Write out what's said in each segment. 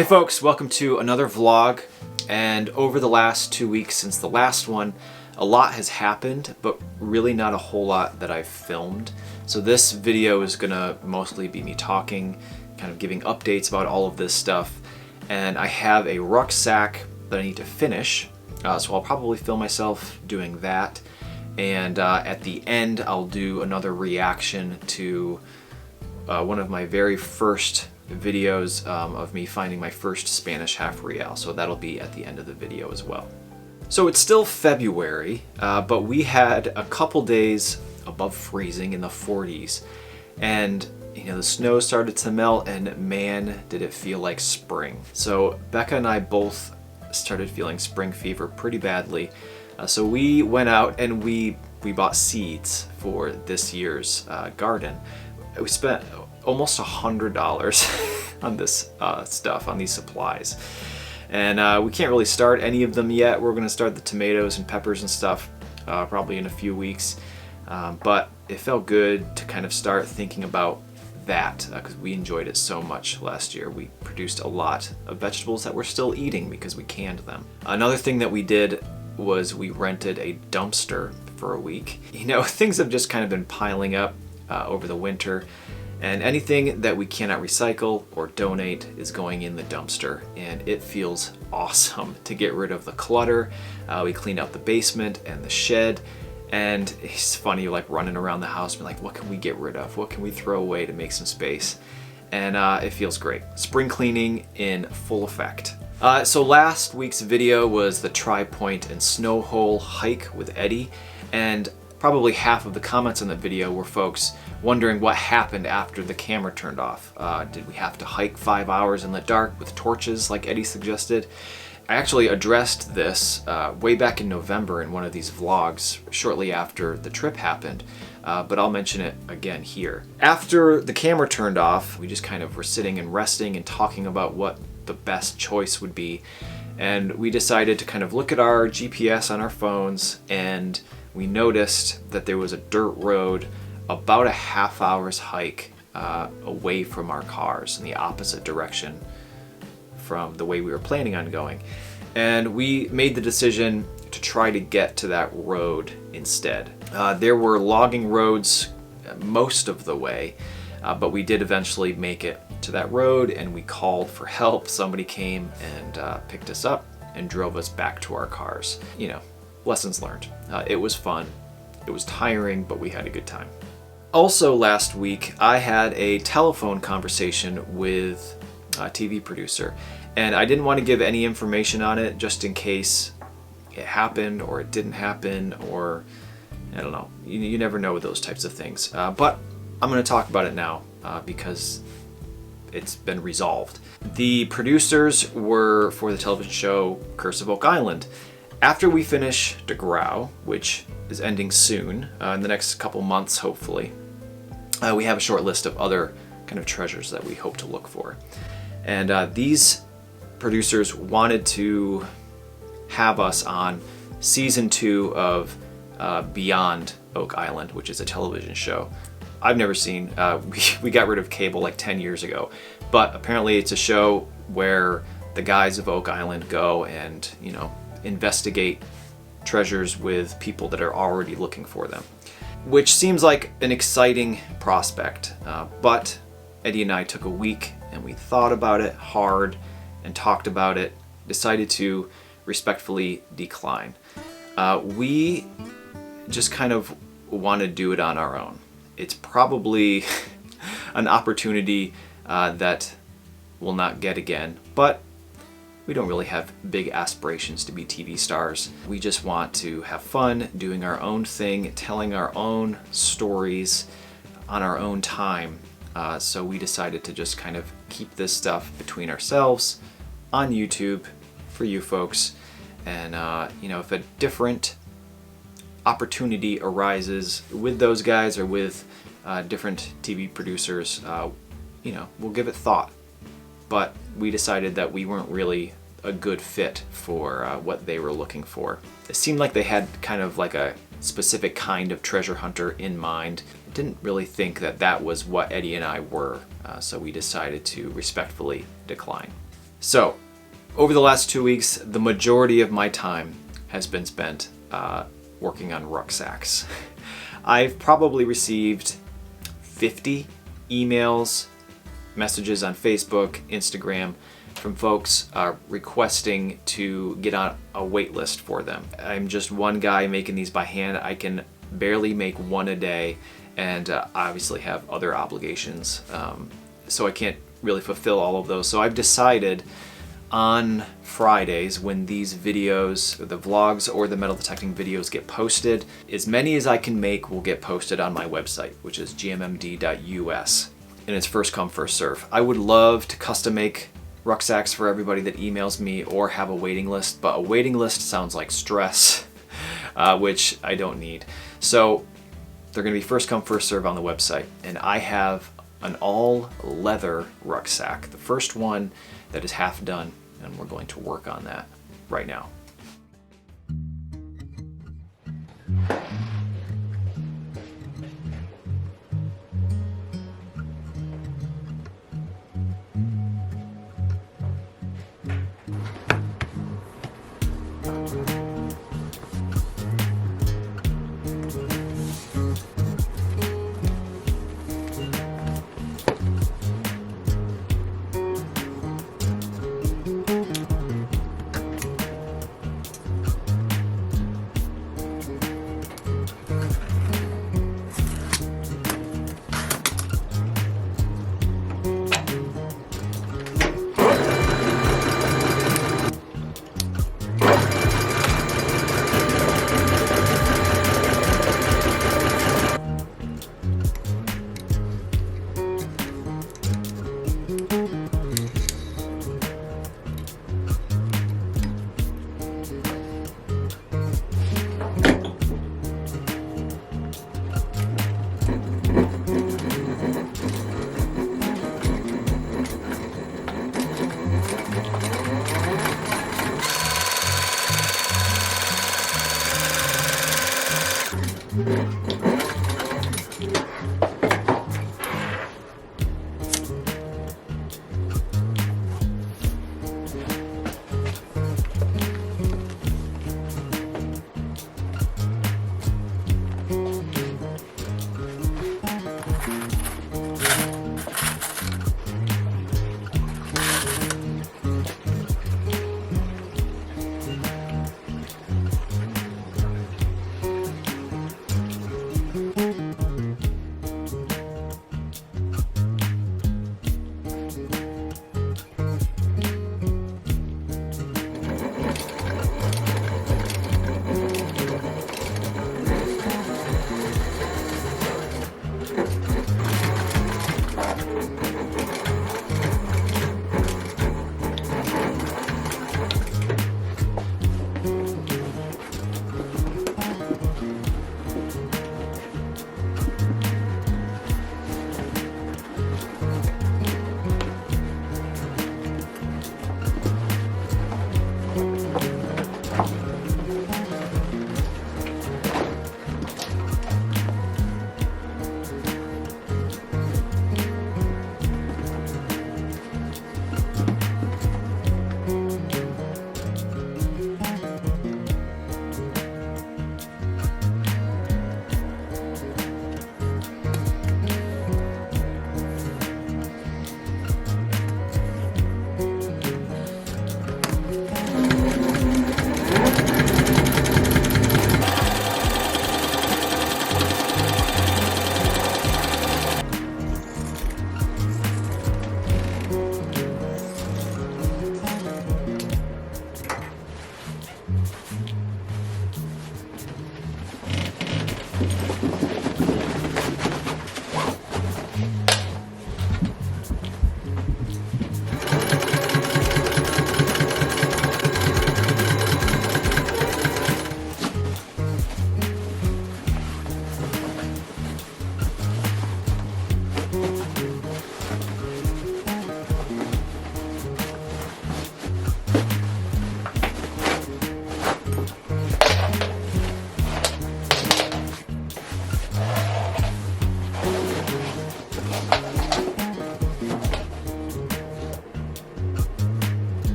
Hey folks, welcome to another vlog. And over the last 2 weeks since the last one, a lot has happened, but really not a whole lot that I've filmed. So this video is gonna mostly be me talking, kind of giving updates about all of this stuff. And I have a rucksack that I need to finish, so I'll probably film myself doing that. And at the end, I'll do another reaction to one of my very first videos of me finding my first Spanish half real, so that'll be at the end of the video as well. So it's still February, but we had a couple days above freezing in the 40s, and you know, the snow started to melt, and man, did it feel like spring. So Becca and I both started feeling spring fever pretty badly, so we went out and we bought seeds for this year's garden. We spent almost $100 on this stuff, on these supplies. And we can't really start any of them yet. We're gonna start the tomatoes and peppers and stuff probably in a few weeks. But it felt good to kind of start thinking about that because we enjoyed it so much last year. We produced a lot of vegetables that we're still eating because we canned them. Another thing that we did was we rented a dumpster for a week. You know, things have just kind of been piling up over the winter, and anything that we cannot recycle or donate is going in the dumpster, and it feels awesome to get rid of the clutter. We cleaned out the basement and the shed, and it's funny, like running around the house being like, what can we get rid of? What can we throw away to make some space? And it feels great. Spring cleaning in full effect. So last week's video was the Tri-Point and Snow Hole hike with Eddie, and probably half of the comments on the video were folks wondering what happened after the camera turned off. Did we have to hike 5 hours in the dark with torches like Eddie suggested? I actually addressed this way back in November in one of these vlogs shortly after the trip happened, but I'll mention it again here. After the camera turned off, we just kind of were sitting and resting and talking about what the best choice would be, and we decided to kind of look at our GPS on our phones, and we noticed that there was a dirt road about a half-hour's hike away from our cars in the opposite direction from the way we were planning on going. And we made the decision to try to get to that road instead. There were logging roads most of the way, but we did eventually make it to that road, and we called for help. Somebody came and picked us up and drove us back to our cars. You know, lessons learned. It was fun. It was tiring, but we had a good time. Also last week, I had a telephone conversation with a TV producer, and I didn't want to give any information on it just in case it happened or it didn't happen, or I don't know. You never know with those types of things. But I'm going to talk about it now because it's been resolved. The producers were for the television show Curse of Oak Island. After we finish De Grau, which is ending soon, in the next couple months hopefully, we have a short list of other kind of treasures that we hope to look for. And these producers wanted to have us on season 2 of Beyond Oak Island, which is a television show I've never seen. We got rid of cable like 10 years ago, but apparently it's a show where the guys of Oak Island go and, you know, investigate treasures with people that are already looking for them, which seems like an exciting prospect. But Eddie and I took a week and we thought about it hard and talked about it, decided to respectfully decline. We just kind of want to do it on our own. It's probably an opportunity that we'll not get again, but we don't really have big aspirations to be TV stars. We just want to have fun doing our own thing, telling our own stories on our own time. So we decided to just kind of keep this stuff between ourselves on YouTube for you folks. And you know, if a different opportunity arises with those guys or with different TV producers, you know, we'll give it thought. But we decided that we weren't really a good fit for what they were looking for. It seemed like they had kind of like a specific kind of treasure hunter in mind. Didn't really think that that was what Eddie and I were, so we decided to respectfully decline. So, over the last 2 weeks, the majority of my time has been spent working on rucksacks. I've probably received 50 emails, messages on Facebook, Instagram, from folks requesting to get on a wait list for them. I'm just one guy making these by hand. I can barely make one a day, and obviously have other obligations, so I can't really fulfill all of those. So I've decided on Fridays, when these videos, the vlogs or the metal detecting videos get posted, as many as I can make will get posted on my website, which is gmmd.us, and it's first come, first serve. I would love to custom make rucksacks for everybody that emails me or have a waiting list, but a waiting list sounds like stress, which I don't need. So they're going to be first come, first serve on the website, and I have an all leather rucksack, the first one that is half done, and we're going to work on that right now.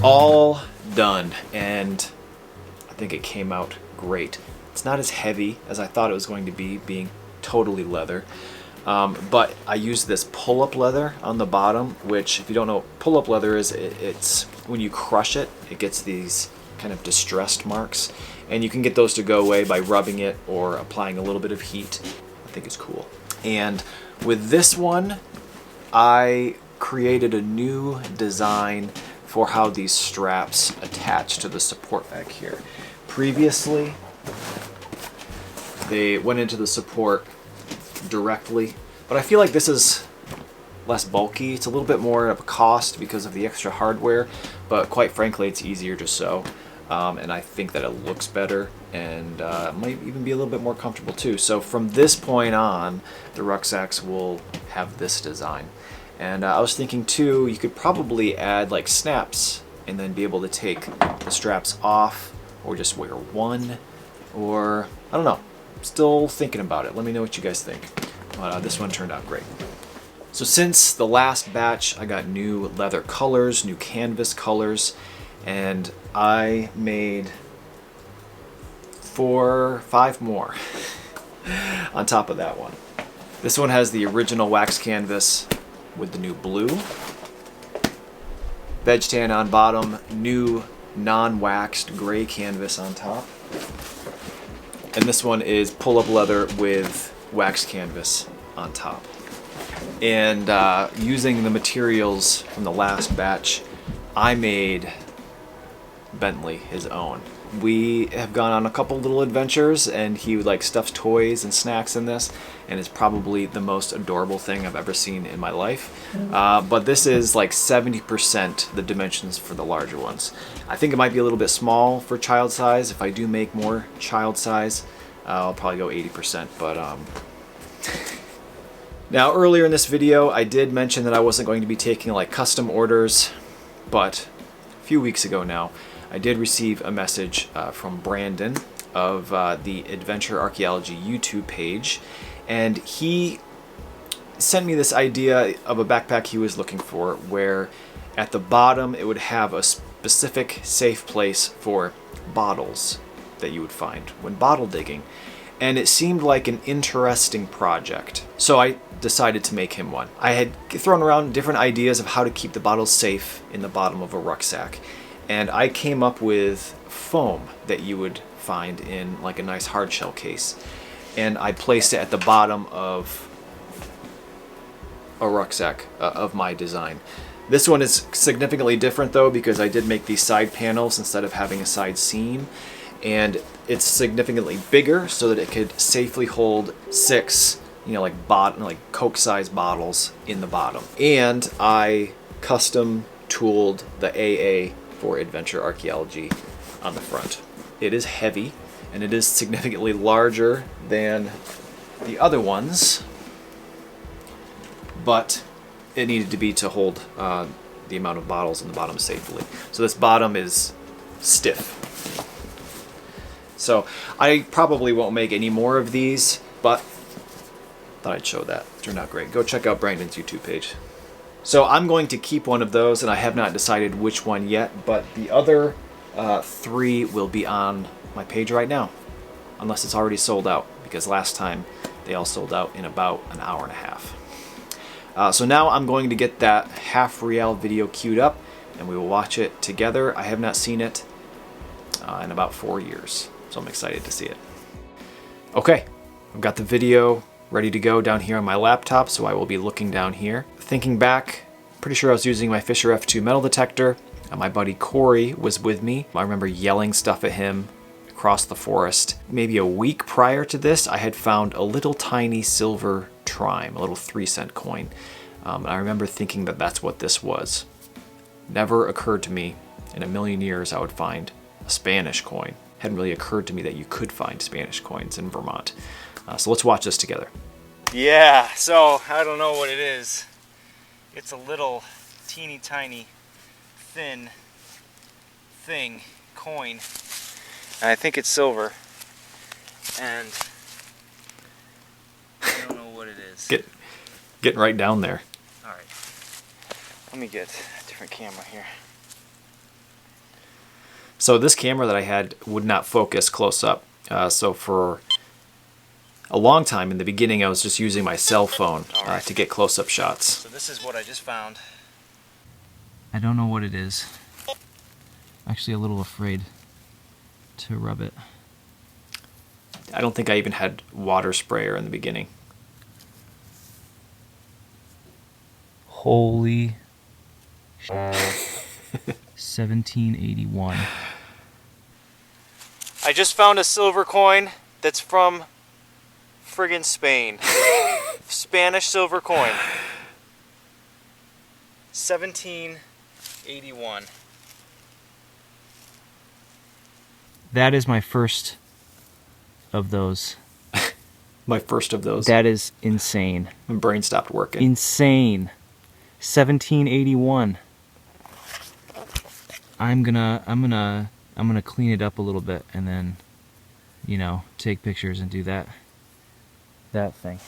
all done, and I think it came out great. It's not as heavy as I thought it was going to be, being totally leather. But I used this pull-up leather on the bottom, which, if you don't know what pull-up leather is, it's when you crush it, it gets these kind of distressed marks, and you can get those to go away by rubbing it or applying a little bit of heat. I think it's cool. And with this one, I created a new design for how these straps attach to the support back here. Previously, they went into the support directly, but I feel like this is less bulky. It's a little bit more of a cost because of the extra hardware, but quite frankly, it's easier to sew. And I think that it looks better, and might even be a little bit more comfortable too. So from this point on, the rucksacks will have this design. And I was thinking too, you could probably add like snaps and then be able to take the straps off, or just wear one, or I don't know. Still thinking about it. Let me know what you guys think. But this one turned out great. So since the last batch, I got new leather colors, new canvas colors, and I made 5 more on top of that one. This one has the original wax canvas with the new blue, veg tan on bottom, new non-waxed gray canvas on top, and this one is pull-up leather with wax canvas on top. And using the materials from the last batch, I made Bentley his own. We have gone on a couple little adventures, and he like stuffs toys and snacks in this, and it's probably the most adorable thing I've ever seen in my life. But this is like 70% the dimensions for the larger ones. I think it might be a little bit small for child size. If I do make more child size, I'll probably go 80%, but now earlier in this video I did mention that I wasn't going to be taking like custom orders, but a few weeks ago now I did receive a message from Brandon of the Adventure Archaeology YouTube page, and he sent me this idea of a backpack he was looking for, where at the bottom it would have a specific safe place for bottles that you would find when bottle digging, and it seemed like an interesting project. So I decided to make him one. I had thrown around different ideas of how to keep the bottles safe in the bottom of a rucksack, and I came up with foam that you would find in like a nice hard shell case, and I placed it at the bottom of a rucksack of my design. This one is significantly different though, because I did make these side panels instead of having a side seam, and it's significantly bigger so that it could safely hold 6, like Coke sized bottles in the bottom. And I custom tooled the AA for Adventure Archaeology on the front. It is heavy, and it is significantly larger than the other ones, but it needed to be to hold the amount of bottles in the bottom safely. So this bottom is stiff. So I probably won't make any more of these, but thought I'd show that. Turned out great. Go check out Brandon's YouTube page. So I'm going to keep one of those, and I have not decided which one yet, but the other 3 will be on my page right now, unless it's already sold out, because last time they all sold out in about an hour and a half. So now I'm going to get that half real video queued up, and we will watch it together. I have not seen it in about 4 years, so I'm excited to see it. Okay, I've got the video ready to go down here on my laptop, so I will be looking down here. Thinking back, pretty sure I was using my Fisher F2 metal detector. My buddy Corey was with me. I remember yelling stuff at him across the forest. Maybe a week prior to this, I had found a little tiny silver trime, a little 3-cent coin. And I remember thinking that that's what this was. Never occurred to me in a million years I would find a Spanish coin. Hadn't really occurred to me that you could find Spanish coins in Vermont. So let's watch this together. Yeah, so I don't know what it is. It's a little teeny tiny thin coin, and I think it's silver, and I don't know what it is. Getting right down there. Alright, let me get a different camera here. So this camera that I had would not focus close up. So for a long time in the beginning, I was just using my cell phone to get close-up shots. So this is what I just found. I don't know what it is. Actually a little afraid to rub it. I don't think I even had water sprayer in the beginning. Holy 1781. I just found a silver coin that's from friggin' Spain. Spanish silver coin. 1781. That is my first of those. My first of those. That is insane. My brain stopped working. Insane. 1781. I'm gonna clean it up a little bit and then, you know, take pictures and do that thing.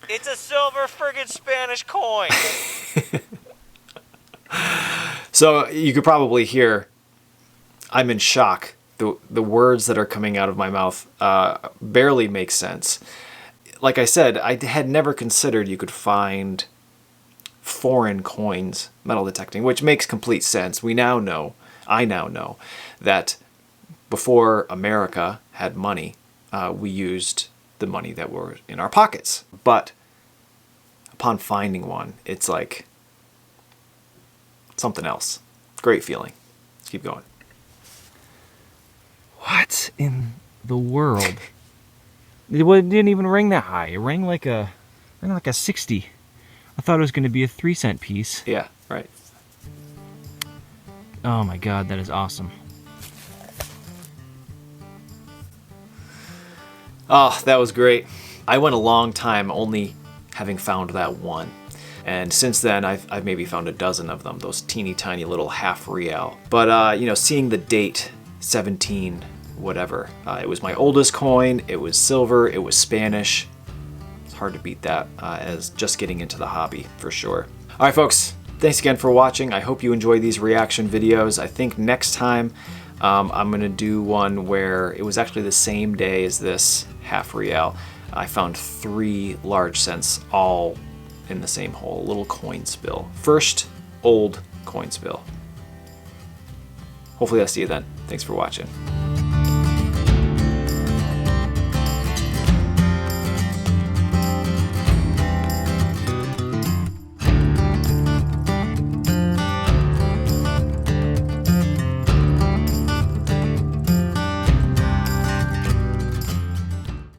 It's a silver friggin' Spanish coin. So you could probably hear I'm in shock. The words that are coming out of my mouth barely make sense. Like I said, I had never considered you could find foreign coins metal detecting, which makes complete sense. I now know that before America had money, we used the money that were in our pockets. But upon finding one, it's like something else. Great feeling. Let's keep going. What in the world? It didn't even ring that high. It rang like a 60. I thought it was going to be a 3-cent piece. Yeah, right. Oh my god, that is awesome. Oh, that was great. I went a long time only having found that one. And since then, I've maybe found a dozen of them, those teeny tiny little half real. But, you know, seeing the date, 17 whatever. It was my oldest coin, it was silver, it was Spanish. It's hard to beat that as just getting into the hobby, for sure. All right, folks, thanks again for watching. I hope you enjoy these reaction videos. I think next time I'm gonna do one where it was actually the same day as this half real. I found 3 large cents all in the same hole, a little coin spill. First old coin spill. Hopefully I'll see you then. Thanks for watching.